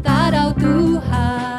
Kadau Tuhan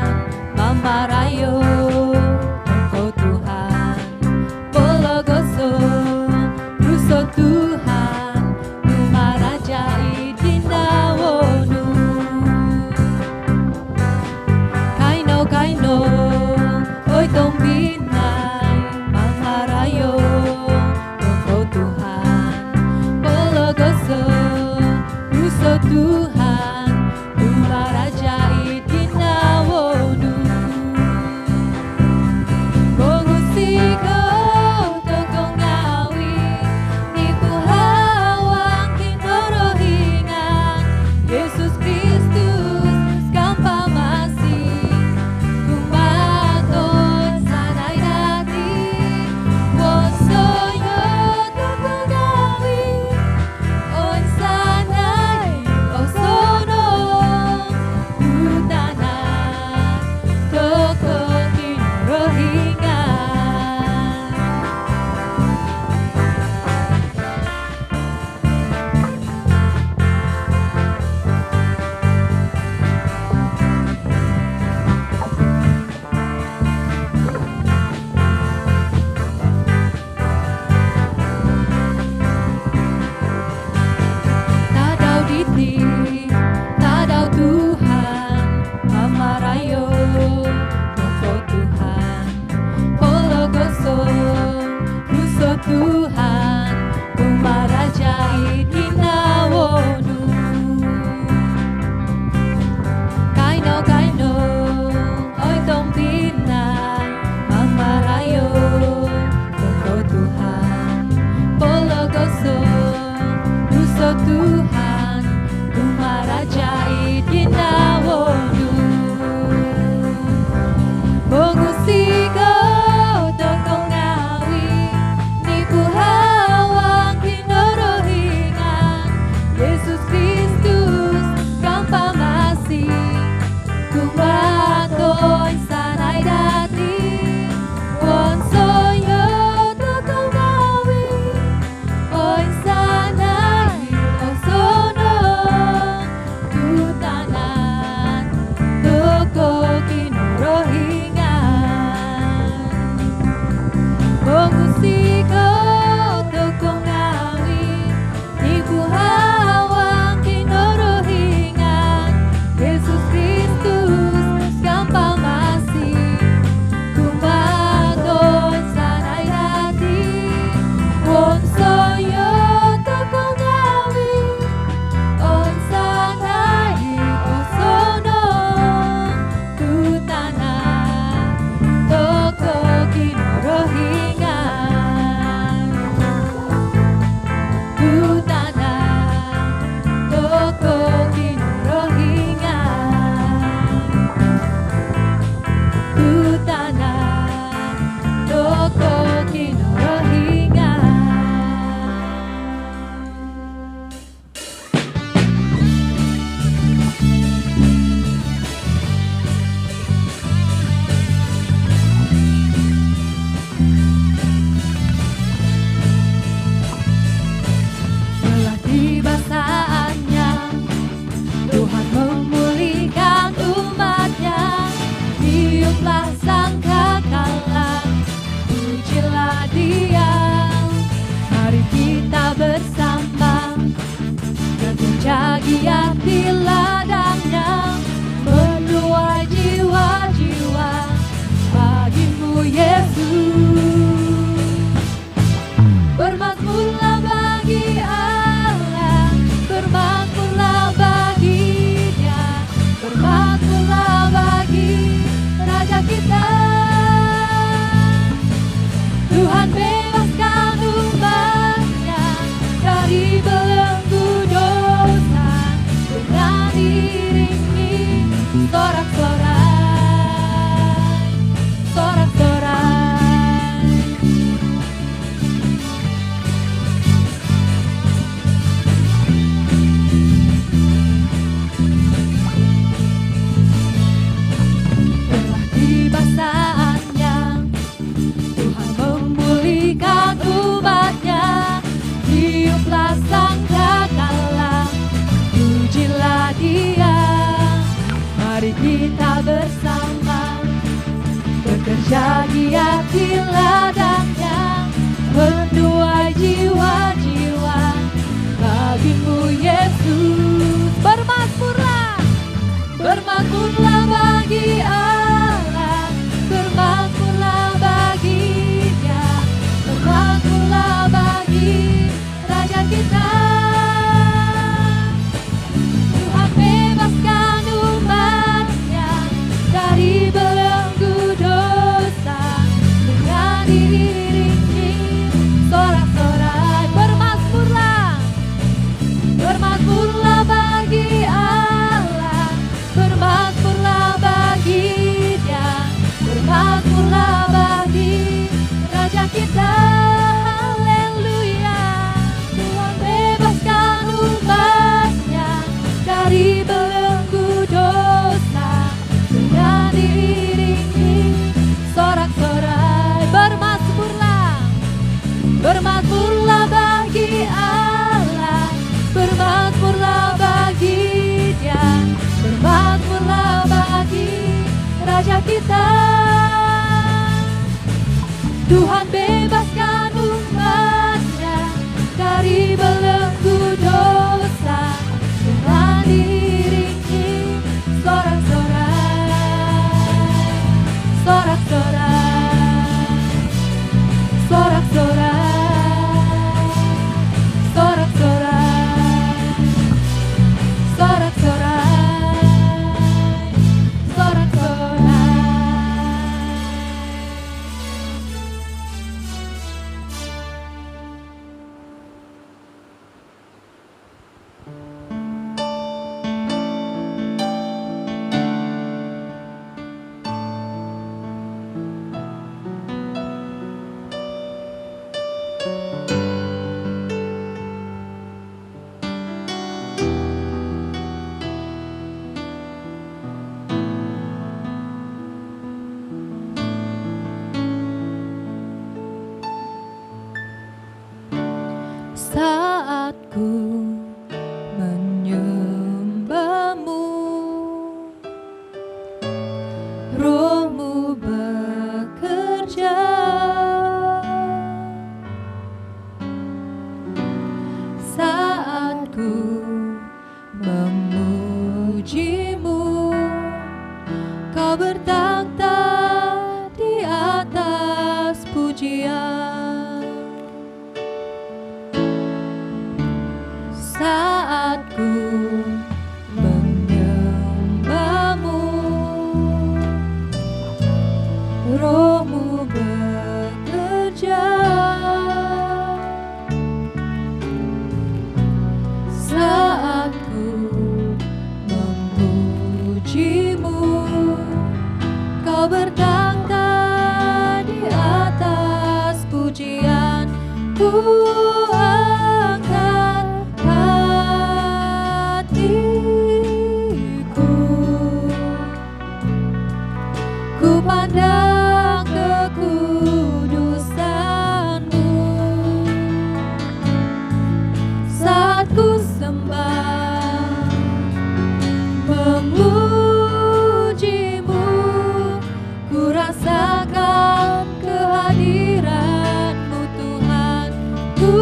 kita bersama bekerja giat di ladangnya, menuai jiwa-jiwa bagimu Yesus. Bermakmurlah, bermakmurlah bagi Allah, bermakmurlah baginya, bermakmurlah bagi Raja kita. Tuhan bebaskan umatnya dari belenggu dosa, dengan diiringi sorak-sorai. Bermakmurlah, bermakmurlah bagi Allah, bermakmurlah bagi Dia, bermakmurlah bagi Raja kita. Haleluya. Tuhan bebaskan umatnya dari belenggu dosa, dengan diiringi sorak-sorai. Bermakmurlah, bermakmurlah bagi Allah, bermakmurlah bagi Dia, bermakmurlah bagi Raja kita. Tuhan bebaskan umatnya dari belenggu dosa, dengan diiringi sorak-sorai, sorak-sorai, sorak-sorai, sorak-sorai, sorak-sorai, sorak-sorai. Saat ku menyembahmu, Roh-Mu bekerja. Saat ku memujimu, Kau bertakhta di atas pujian. Saat ku menyembahmu, Roh-Mu bekerja. Saat ku memujimu, Kau bertakhta di atas pujian. Ku angkat hatiku, ku pandang kekudusan-Mu. Saat ku sembah memujimu, ku rasakan kehadiran-Mu Tuhan. Ku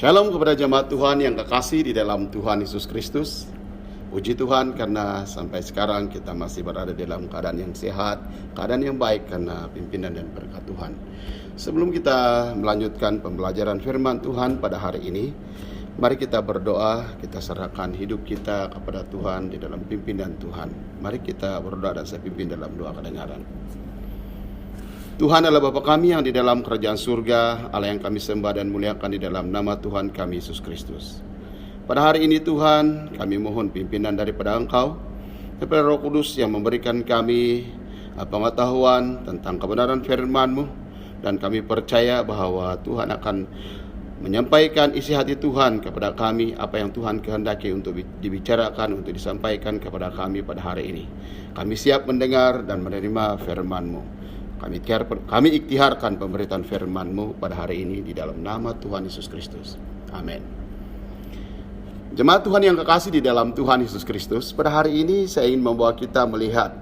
Shalom kepada jemaat Tuhan yang kekasih di dalam Tuhan Yesus Kristus. Puji Tuhan karena sampai sekarang kita masih berada dalam keadaan yang sehat, keadaan yang baik karena pimpinan dan berkat Tuhan. Sebelum kita melanjutkan pembelajaran firman Tuhan pada hari ini, mari kita berdoa, kita serahkan hidup kita kepada Tuhan di dalam pimpinan Tuhan. Mari kita berdoa dan saya pimpin dalam doa kedengaran. Tuhan adalah Bapa kami yang di dalam kerajaan surga, Allah yang kami sembah dan muliakan di dalam nama Tuhan kami Yesus Kristus. Pada hari ini Tuhan, kami mohon pimpinan daripada Engkau, daripada Roh Kudus yang memberikan kami pengetahuan tentang kebenaran firman-Mu, dan kami percaya bahwa Tuhan akan menyampaikan isi hati Tuhan kepada kami, apa yang Tuhan kehendaki untuk dibicarakan, untuk disampaikan kepada kami pada hari ini. Kami siap mendengar dan menerima firman-Mu. Kami ikhtiharkan pemberitaan firman-Mu pada hari ini di dalam nama Tuhan Yesus Kristus. Amin. Jemaat Tuhan yang kekasih di dalam Tuhan Yesus Kristus, pada hari ini saya ingin membawa kita melihat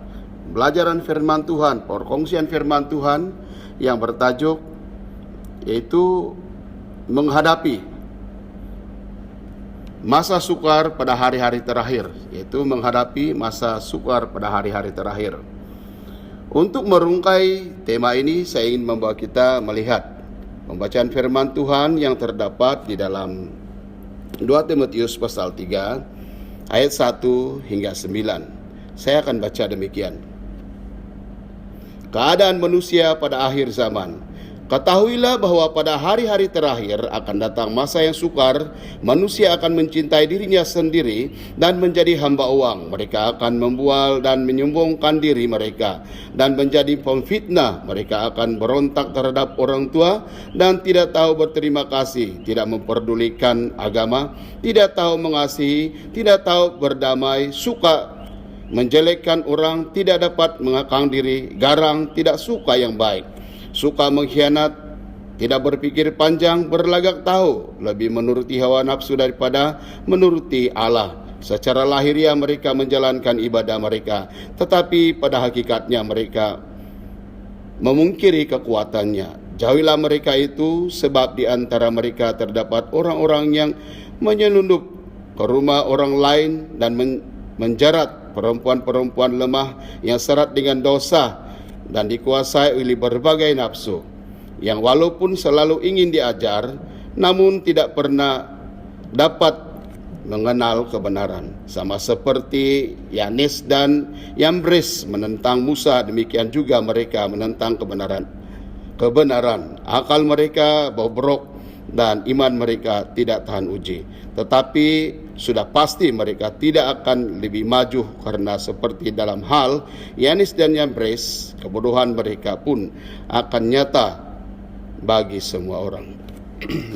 pelajaran firman Tuhan, perkongsian firman Tuhan yang bertajuk yaitu menghadapi masa sukar pada hari-hari terakhir, yaitu menghadapi masa sukar pada hari-hari terakhir. Untuk merungkai tema ini, saya ingin membawa kita melihat pembacaan firman Tuhan yang terdapat di dalam 2 Timotius pasal 3 ayat 1 hingga 9. Saya akan baca demikian. Keadaan manusia pada akhir zaman. Ketahuilah bahwa pada hari-hari terakhir akan datang masa yang sukar, manusia akan mencintai dirinya sendiri dan menjadi hamba uang. Mereka akan membual dan menyombongkan diri mereka dan menjadi pemfitnah. Mereka akan berontak terhadap orang tua dan tidak tahu berterima kasih, tidak memperdulikan agama, tidak tahu mengasihi, tidak tahu berdamai, suka menjelekkan orang, tidak dapat mengekang diri, garang, tidak suka yang baik, suka mengkhianat, tidak berpikir panjang, berlagak tahu, lebih menuruti hawa nafsu daripada menuruti Allah. Secara lahiriah mereka menjalankan ibadah mereka, tetapi pada hakikatnya mereka memungkiri kekuatannya. Jauhilah mereka itu, sebab di antara mereka terdapat orang-orang yang menyelundup ke rumah orang lain dan menjarat perempuan-perempuan lemah yang syarat dengan dosa dan dikuasai oleh berbagai nafsu, yang walaupun selalu ingin diajar, namun tidak pernah dapat mengenal kebenaran. Sama seperti Yanes dan Yambres menentang Musa, demikian juga mereka menentang kebenaran. Akal mereka bobrok dan iman mereka tidak tahan uji. Tetapi sudah pasti mereka tidak akan lebih maju, karena seperti dalam hal Yanis dan Yambres, kebodohan mereka pun akan nyata bagi semua orang.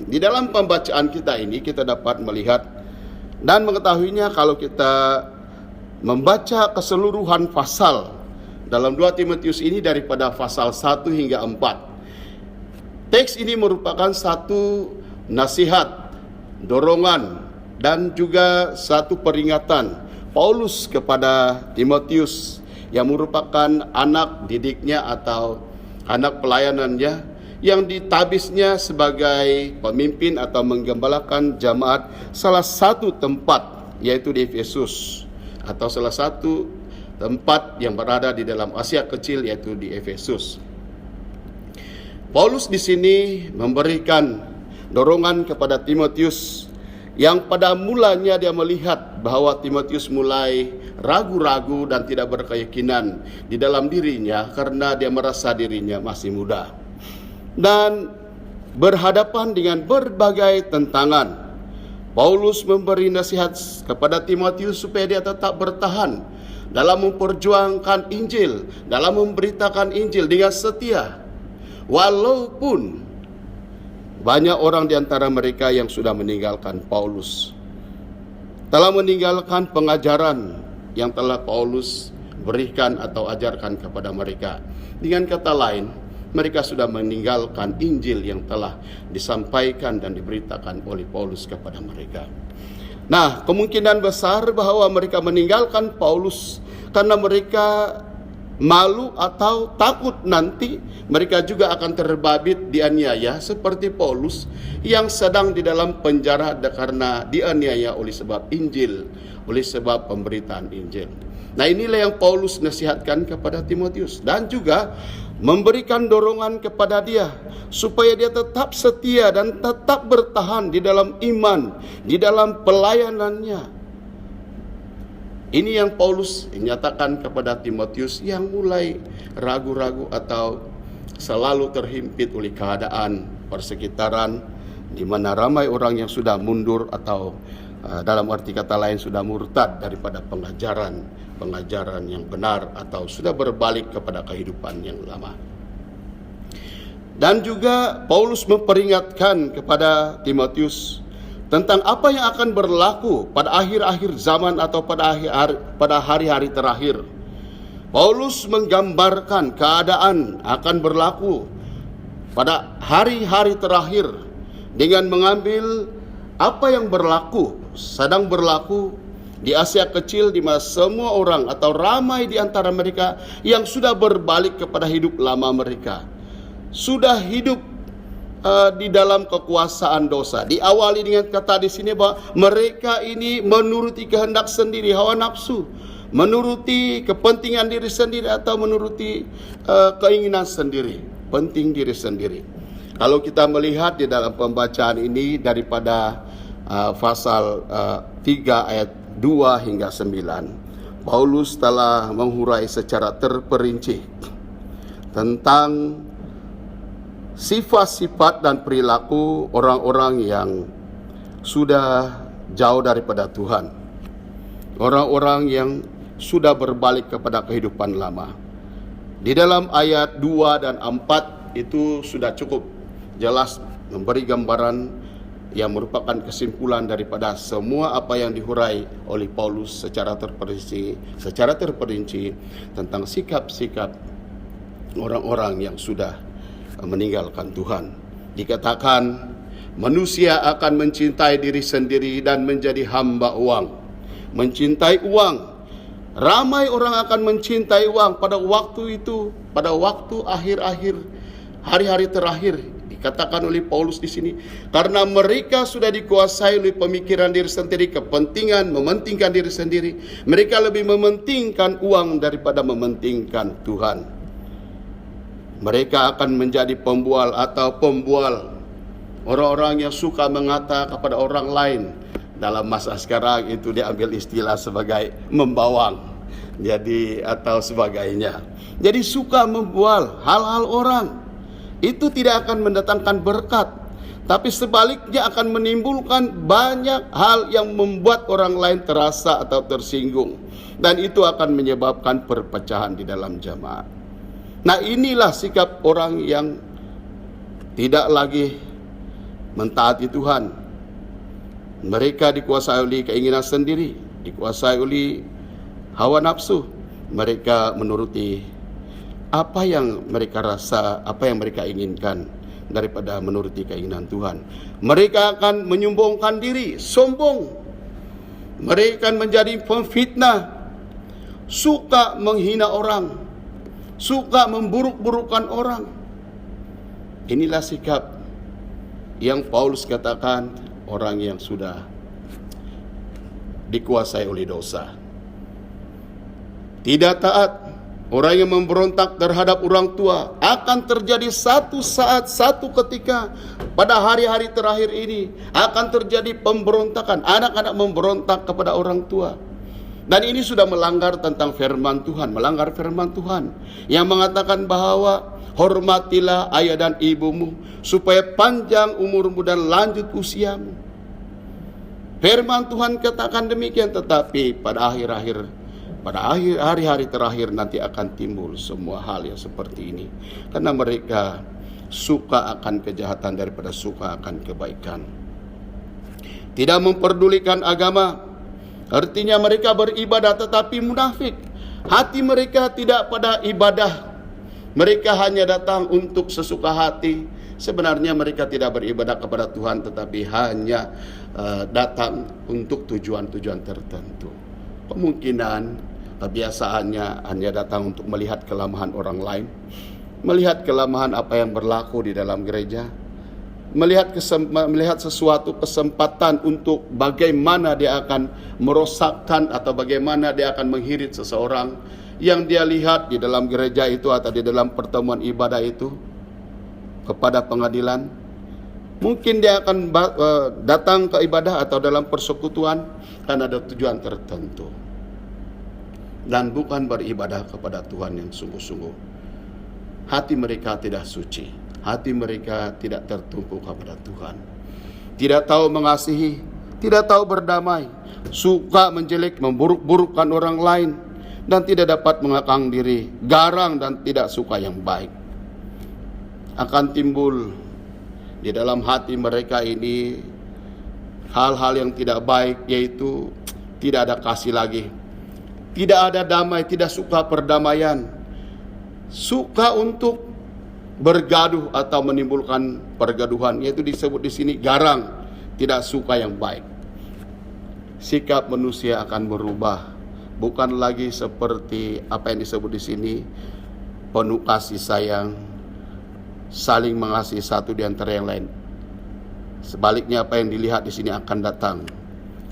Di dalam pembacaan kita ini kita dapat melihat dan mengetahuinya kalau kita membaca keseluruhan pasal dalam 2 Timotius ini daripada pasal 1 hingga 4. Teks ini merupakan satu nasihat, dorongan, dan juga satu peringatan Paulus kepada Timotius yang merupakan anak didiknya atau anak pelayanannya, yang ditabisnya sebagai pemimpin atau menggembalakan jemaat salah satu tempat, yaitu di Efesus, atau salah satu tempat yang berada di dalam Asia Kecil, yaitu di Efesus. Paulus di sini memberikan dorongan kepada Timotius, yang pada mulanya dia melihat bahwa Timotius mulai ragu-ragu dan tidak berkeyakinan di dalam dirinya karena dia merasa dirinya masih muda dan berhadapan dengan berbagai tantangan. Paulus memberi nasihat kepada Timotius supaya dia tetap bertahan dalam memperjuangkan Injil, dalam memberitakan Injil dengan setia, walaupun banyak orang di antara mereka yang sudah meninggalkan Paulus, telah meninggalkan pengajaran yang telah Paulus berikan atau ajarkan kepada mereka. Dengan kata lain, mereka sudah meninggalkan Injil yang telah disampaikan dan diberitakan oleh Paulus kepada mereka. Nah, kemungkinan besar bahwa mereka meninggalkan Paulus karena mereka malu atau takut nanti mereka juga akan terbabit dianiaya seperti Paulus yang sedang di dalam penjara karena dianiaya oleh sebab Injil, oleh sebab pemberitaan Injil. Nah, inilah yang Paulus nasihatkan kepada Timotius dan juga memberikan dorongan kepada dia supaya dia tetap setia dan tetap bertahan di dalam iman, di dalam pelayanannya. Ini yang Paulus nyatakan kepada Timotius yang mulai ragu-ragu atau selalu terhimpit oleh keadaan persekitaran di mana ramai orang yang sudah mundur atau dalam arti kata lain sudah murtad daripada pengajaran yang benar atau sudah berbalik kepada kehidupan yang lama. Dan juga Paulus memperingatkan kepada Timotius tentang apa yang akan berlaku pada akhir-akhir zaman atau pada hari-hari terakhir. Paulus menggambarkan keadaan akan berlaku pada hari-hari terakhir dengan mengambil apa yang sedang berlaku di Asia Kecil, di mana semua orang atau ramai di antara mereka yang sudah berbalik kepada hidup lama mereka, sudah hidup di dalam kekuasaan dosa. Diawali dengan kata di sini bahwa mereka ini menuruti kehendak sendiri, hawa nafsu, menuruti kepentingan diri sendiri atau menuruti keinginan sendiri, penting diri sendiri. Kalau kita melihat di dalam pembacaan ini daripada pasal 3 ayat 2 hingga 9, Paulus telah menghurai secara terperinci tentang sifat-sifat dan perilaku orang-orang yang sudah jauh daripada Tuhan, orang-orang yang sudah berbalik kepada kehidupan lama. Di dalam ayat 2 dan 4 itu sudah cukup jelas memberi gambaran yang merupakan kesimpulan daripada semua apa yang dihurai oleh Paulus secara terperinci tentang sikap-sikap orang-orang yang sudah meninggalkan Tuhan. Dikatakan manusia akan mencintai diri sendiri dan menjadi hamba uang. Mencintai uang. Ramai orang akan mencintai uang pada waktu itu, pada waktu akhir-akhir, hari-hari terakhir. Dikatakan oleh Paulus di sini, karena mereka sudah dikuasai oleh pemikiran diri sendiri, kepentingan, mementingkan diri sendiri. Mereka lebih mementingkan uang daripada mementingkan Tuhan. Mereka akan menjadi pembual atau pembual. Orang-orang yang suka mengata kepada orang lain. Dalam masa sekarang itu diambil istilah sebagai membawang. Jadi atau sebagainya. Jadi suka membual hal-hal orang. Itu tidak akan mendatangkan berkat. Tapi sebaliknya akan menimbulkan banyak hal yang membuat orang lain terasa atau tersinggung. Dan itu akan menyebabkan perpecahan di dalam jemaat. Nah, inilah sikap orang yang tidak lagi mentaati Tuhan. Mereka dikuasai oleh keinginan sendiri, dikuasai oleh hawa nafsu. Mereka menuruti apa yang mereka rasa, apa yang mereka inginkan daripada menuruti keinginan Tuhan. Mereka akan menyombongkan diri, sombong. Mereka akan menjadi pemfitnah, suka menghina orang, suka memburuk-burukkan orang. Inilah sikap yang Paulus katakan orang yang sudah dikuasai oleh dosa. Tidak taat, orang yang memberontak terhadap orang tua. Akan terjadi satu saat, satu ketika pada hari-hari terakhir ini akan terjadi pemberontakan. Anak-anak memberontak kepada orang tua. Dan ini sudah melanggar tentang firman Tuhan, melanggar firman Tuhan yang mengatakan bahwa hormatilah ayah dan ibumu supaya panjang umurmu dan lanjut usiamu. Firman Tuhan katakan demikian, tetapi pada hari-hari terakhir nanti akan timbul semua hal yang seperti ini. Karena mereka suka akan kejahatan daripada suka akan kebaikan. Tidak memperdulikan agama. Artinya mereka beribadah tetapi munafik. Hati mereka tidak pada ibadah. Mereka hanya datang untuk sesuka hati. Sebenarnya mereka tidak beribadah kepada Tuhan, tetapi hanya datang untuk tujuan-tujuan tertentu. Kemungkinan kebiasaannya hanya datang untuk melihat kelemahan orang lain, melihat kelemahan apa yang berlaku di dalam gereja, melihat sesuatu kesempatan untuk bagaimana dia akan merosakkan atau bagaimana dia akan menghirit seseorang yang dia lihat di dalam gereja itu atau di dalam pertemuan ibadah itu kepada pengadilan. Mungkin dia akan datang ke ibadah atau dalam persekutuan karena ada tujuan tertentu dan bukan beribadah kepada Tuhan yang sungguh-sungguh. Hati mereka tidak suci, hati mereka tidak tertumpu kepada Tuhan, tidak tahu mengasihi, tidak tahu berdamai, suka menjelek, memburuk-burukkan orang lain, dan tidak dapat mengekang diri, garang dan tidak suka yang baik. Akan timbul di dalam hati mereka ini hal-hal yang tidak baik, yaitu tidak ada kasih lagi, tidak ada damai, tidak suka perdamaian, suka untuk bergaduh atau menimbulkan pergaduhan, yaitu disebut di sini garang, tidak suka yang baik. Sikap manusia akan berubah, bukan lagi seperti apa yang disebut di sini penuh kasih sayang, saling mengasihi satu di antara yang lain. Sebaliknya apa yang dilihat di sini akan datang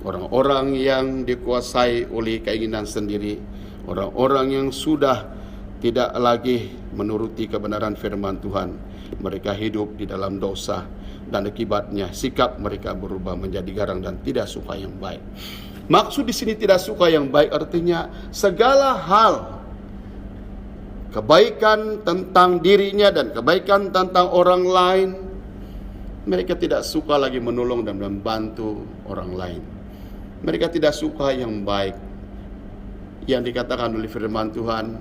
orang-orang yang dikuasai oleh keinginan sendiri, orang-orang yang sudah tidak lagi menuruti kebenaran firman Tuhan. Mereka hidup di dalam dosa dan akibatnya sikap mereka berubah menjadi garang dan tidak suka yang baik. Maksud di sini tidak suka yang baik artinya segala hal kebaikan tentang dirinya dan kebaikan tentang orang lain, mereka tidak suka lagi menolong dan membantu orang lain. Mereka tidak suka yang baik yang dikatakan oleh firman Tuhan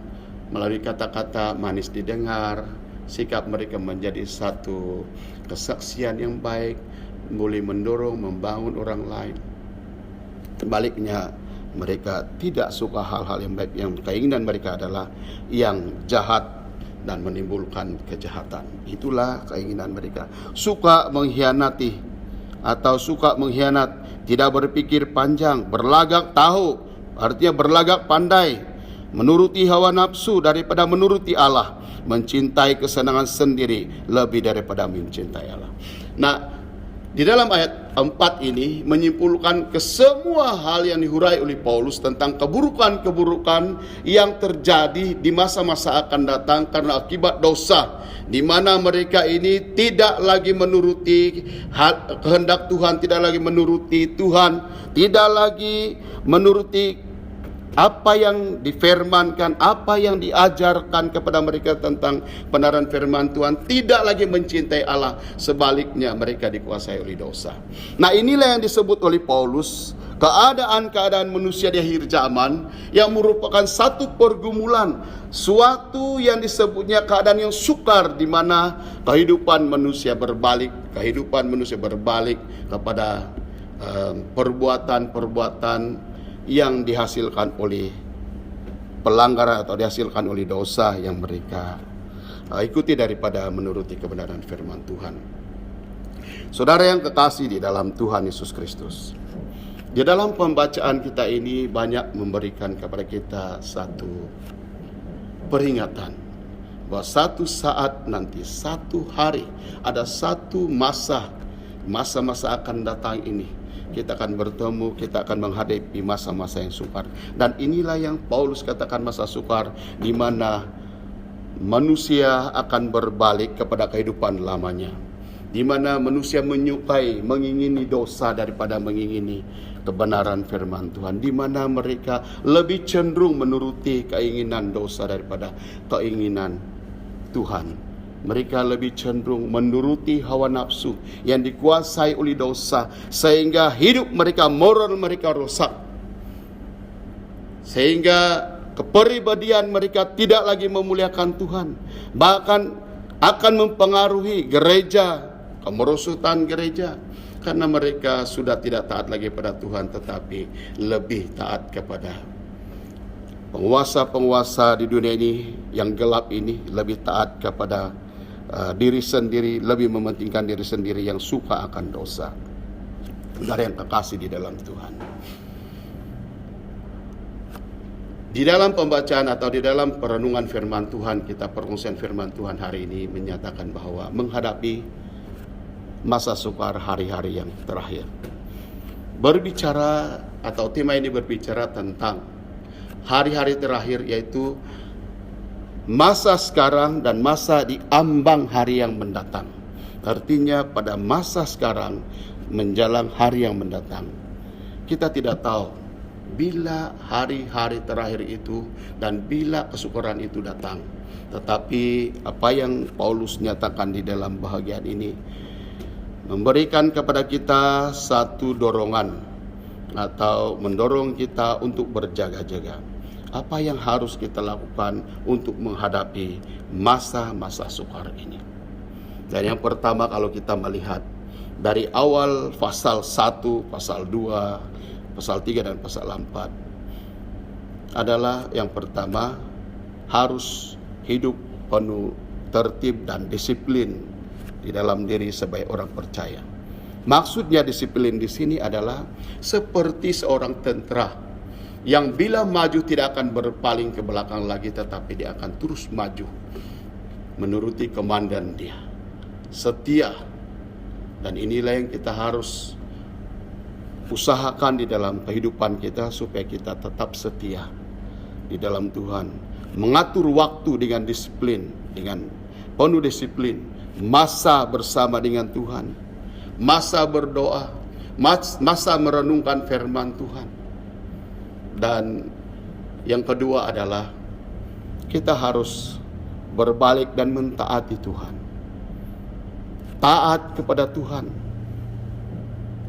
melalui kata-kata manis didengar. Sikap mereka menjadi satu kesaksian yang baik, boleh mendorong, membangun orang lain. Sebaliknya mereka tidak suka hal-hal yang baik, yang keinginan mereka adalah yang jahat dan menimbulkan kejahatan. Itulah keinginan mereka. Suka mengkhianati atau suka mengkhianat, tidak berpikir panjang, berlagak tahu, artinya berlagak pandai, menuruti hawa nafsu daripada menuruti Allah, mencintai kesenangan sendiri lebih daripada mencintai Allah. Nah, di dalam ayat 4 ini menyimpulkan ke semua hal yang dihurai oleh Paulus tentang keburukan-keburukan yang terjadi di masa-masa akan datang karena akibat dosa, di mana mereka ini tidak lagi menuruti kehendak Tuhan, tidak lagi menuruti Tuhan, tidak lagi menuruti apa yang difirmankan, apa yang diajarkan kepada mereka tentang kebenaran firman Tuhan, tidak lagi mencintai Allah, sebaliknya mereka dikuasai oleh dosa. Nah, inilah yang disebut oleh Paulus keadaan-keadaan manusia di akhir zaman yang merupakan satu pergumulan, suatu yang disebutnya keadaan yang sukar, di mana kehidupan manusia berbalik kepada perbuatan-perbuatan yang dihasilkan oleh pelanggaran atau dihasilkan oleh dosa yang mereka ikuti daripada menuruti kebenaran firman Tuhan. Saudara yang kekasih di dalam Tuhan Yesus Kristus, di dalam pembacaan kita ini banyak memberikan kepada kita satu peringatan bahwa satu saat nanti, satu hari, ada satu masa-masa akan datang ini, kita akan bertemu, kita akan menghadapi masa-masa yang sukar. Dan inilah yang Paulus katakan masa sukar, di mana manusia akan berbalik kepada kehidupan lamanya, di mana manusia menyukai, mengingini dosa daripada mengingini kebenaran firman Tuhan, di mana mereka lebih cenderung menuruti keinginan dosa daripada keinginan Tuhan. Mereka lebih cenderung menuruti hawa nafsu yang dikuasai oleh dosa, sehingga hidup mereka, moral mereka rusak, sehingga kepribadian mereka tidak lagi memuliakan Tuhan, bahkan akan mempengaruhi gereja, kemerosotan gereja, karena mereka sudah tidak taat lagi pada Tuhan, tetapi lebih taat kepada penguasa-penguasa di dunia ini yang gelap ini, lebih taat kepada diri sendiri, lebih mementingkan diri sendiri yang suka akan dosa. Saudara yang kekasih di dalam Tuhan, Di dalam pembacaan atau di dalam perenungan firman Tuhan, kita permusian firman Tuhan hari ini menyatakan bahwa menghadapi masa sukar hari-hari yang terakhir. Berbicara atau tema ini berbicara tentang hari-hari terakhir, yaitu masa sekarang dan masa di ambang hari yang mendatang. Artinya pada masa sekarang menjelang hari yang mendatang. Kita tidak tahu bila hari-hari terakhir itu dan bila kesukaran itu datang. Tetapi apa yang Paulus nyatakan di dalam bahagian ini memberikan kepada kita satu dorongan atau mendorong kita untuk berjaga-jaga. Apa yang harus kita lakukan untuk menghadapi masa-masa sukar ini? Dan yang pertama, kalau kita melihat dari awal pasal 1, pasal 2, pasal 3 dan pasal 4 adalah yang pertama, harus hidup penuh tertib dan disiplin di dalam diri sebagai orang percaya. Maksudnya disiplin di sini adalah seperti seorang tentara yang bila maju tidak akan berpaling ke belakang lagi, tetapi dia akan terus maju menuruti komandan dia. Setia. Dan inilah yang kita harus usahakan di dalam kehidupan kita, supaya kita tetap setia di dalam Tuhan. Mengatur waktu dengan disiplin, dengan penuh disiplin. Masa bersama dengan Tuhan. Masa berdoa. Masa merenungkan firman Tuhan. Dan yang kedua adalah kita harus berbalik dan mentaati Tuhan. Taat kepada Tuhan.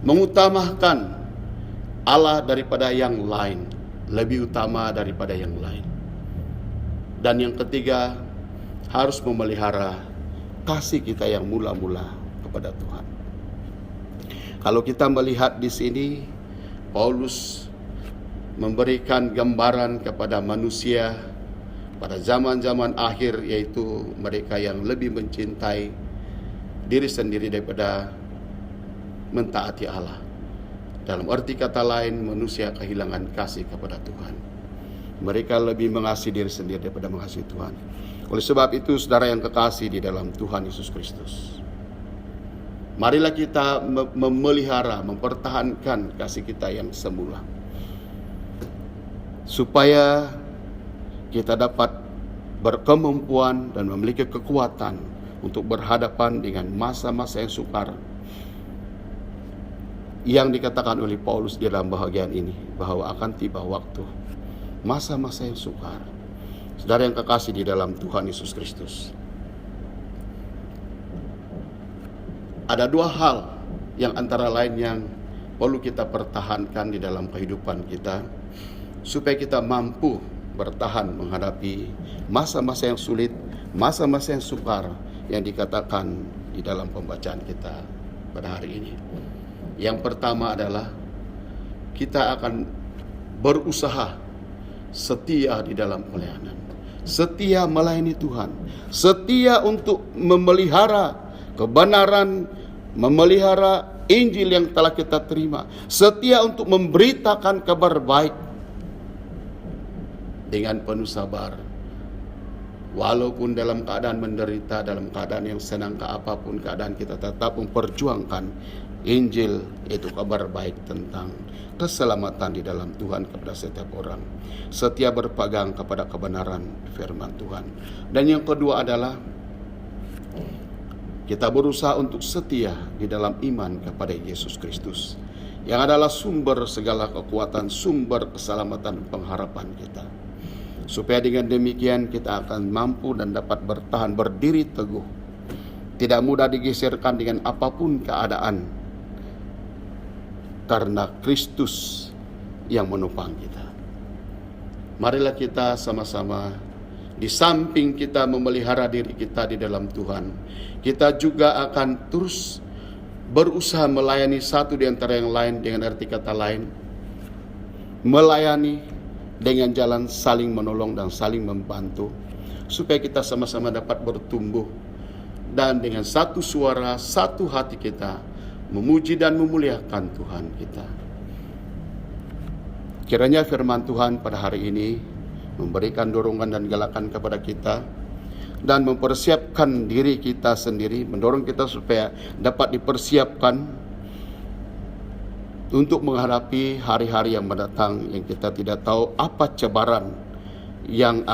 Mengutamakan Allah daripada yang lain, lebih utama daripada yang lain. Dan yang ketiga, harus memelihara kasih kita yang mula-mula kepada Tuhan. Kalau kita melihat di sini, Paulus memberikan gambaran kepada manusia pada zaman-zaman akhir, yaitu mereka yang lebih mencintai diri sendiri daripada mentaati Allah. Dalam arti kata lain, manusia kehilangan kasih kepada Tuhan. Mereka lebih mengasihi diri sendiri daripada mengasihi Tuhan. Oleh sebab itu, saudara yang kekasih di dalam Tuhan Yesus Kristus, marilah kita memelihara, mempertahankan kasih kita yang semula, supaya kita dapat berkemampuan dan memiliki kekuatan untuk berhadapan dengan masa-masa yang sukar yang dikatakan oleh Paulus di dalam bahagian ini, bahwa akan tiba waktu masa-masa yang sukar. Saudara yang kekasih di dalam Tuhan Yesus Kristus, ada dua hal yang antara lain yang perlu kita pertahankan di dalam kehidupan kita, supaya kita mampu bertahan menghadapi masa-masa yang sulit, masa-masa yang sukar yang dikatakan di dalam pembacaan kita pada hari ini. Yang pertama adalah kita akan berusaha setia di dalam pelayanan, setia melayani Tuhan, setia untuk memelihara kebenaran, memelihara Injil yang telah kita terima, setia untuk memberitakan kabar baik dengan penuh sabar. Walaupun dalam keadaan menderita, dalam keadaan yang senang ke apapun keadaan, kita tetap memperjuangkan Injil, yaitu kabar baik tentang keselamatan di dalam Tuhan kepada setiap orang. Setia berpegang kepada kebenaran firman Tuhan. Dan yang kedua adalah kita berusaha untuk setia di dalam iman kepada Yesus Kristus, yang adalah sumber segala kekuatan, sumber keselamatan dan pengharapan kita. Supaya dengan demikian kita akan mampu dan dapat bertahan, berdiri teguh, tidak mudah digeserkan dengan apapun keadaan, karena Kristus yang menopang kita. Marilah kita sama-sama, di samping kita memelihara diri kita di dalam Tuhan, kita juga akan terus berusaha melayani satu di antara yang lain, dengan arti kata lain, melayani dengan jalan saling menolong dan saling membantu, supaya kita sama-sama dapat bertumbuh dan dengan satu suara, satu hati kita memuji dan memuliakan Tuhan kita. Kiranya firman Tuhan pada hari ini memberikan dorongan dan galakan kepada kita, dan mempersiapkan diri kita sendiri, mendorong kita supaya dapat dipersiapkan untuk menghadapi hari-hari yang mendatang yang kita tidak tahu apa cabaran yang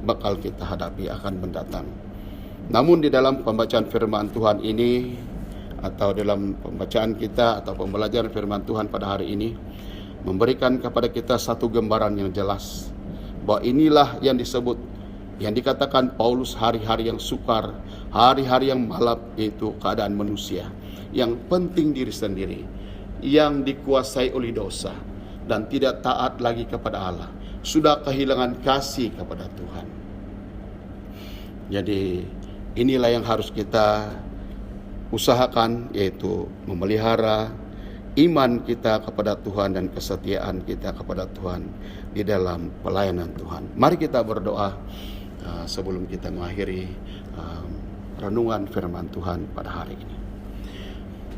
bakal kita hadapi akan mendatang. Namun di dalam pembacaan firman Tuhan ini, atau dalam pembacaan kita atau pembelajaran firman Tuhan pada hari ini, memberikan kepada kita satu gambaran yang jelas bahwa inilah yang disebut, yang dikatakan Paulus, hari-hari yang sukar, hari-hari yang malap, yaitu keadaan manusia yang penting diri sendiri, yang dikuasai oleh dosa dan tidak taat lagi kepada Allah, sudah kehilangan kasih kepada Tuhan. Jadi inilah yang harus kita usahakan, yaitu memelihara iman kita kepada Tuhan dan kesetiaan kita kepada Tuhan di dalam pelayanan Tuhan. Mari kita berdoa sebelum kita mengakhiri renungan firman Tuhan pada hari ini.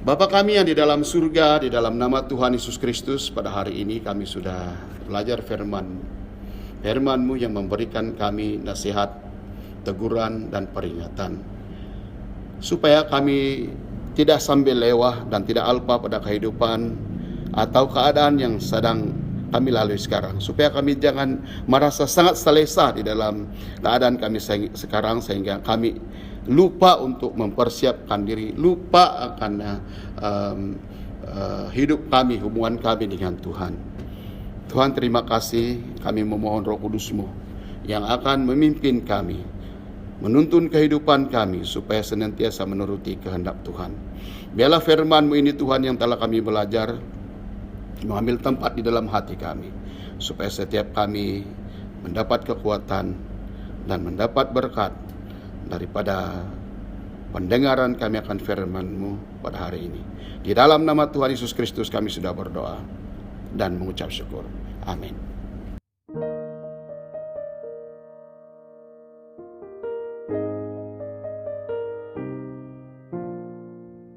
Bapa kami yang di dalam surga, di dalam nama Tuhan Yesus Kristus, pada hari ini kami sudah belajar firman-Mu yang memberikan kami nasihat, teguran dan peringatan, supaya kami tidak sambil lewah dan tidak alpa pada kehidupan atau keadaan yang sedang kami lalui sekarang, supaya kami jangan merasa sangat selesa di dalam keadaan kami sekarang, sehingga kami lupa untuk mempersiapkan diri, lupa akan hidup kami, hubungan kami dengan Tuhan. Tuhan, terima kasih, kami memohon Roh Kudus-Mu yang akan memimpin kami, menuntun kehidupan kami supaya senantiasa menuruti kehendak Tuhan. Biarlah firman-Mu ini Tuhan yang telah kami belajar mengambil tempat di dalam hati kami, supaya setiap kami mendapat kekuatan dan mendapat berkat daripada pendengaran kami akan firman-Mu pada hari ini. Di dalam nama Tuhan Yesus Kristus kami sudah berdoa dan mengucap syukur. Amin.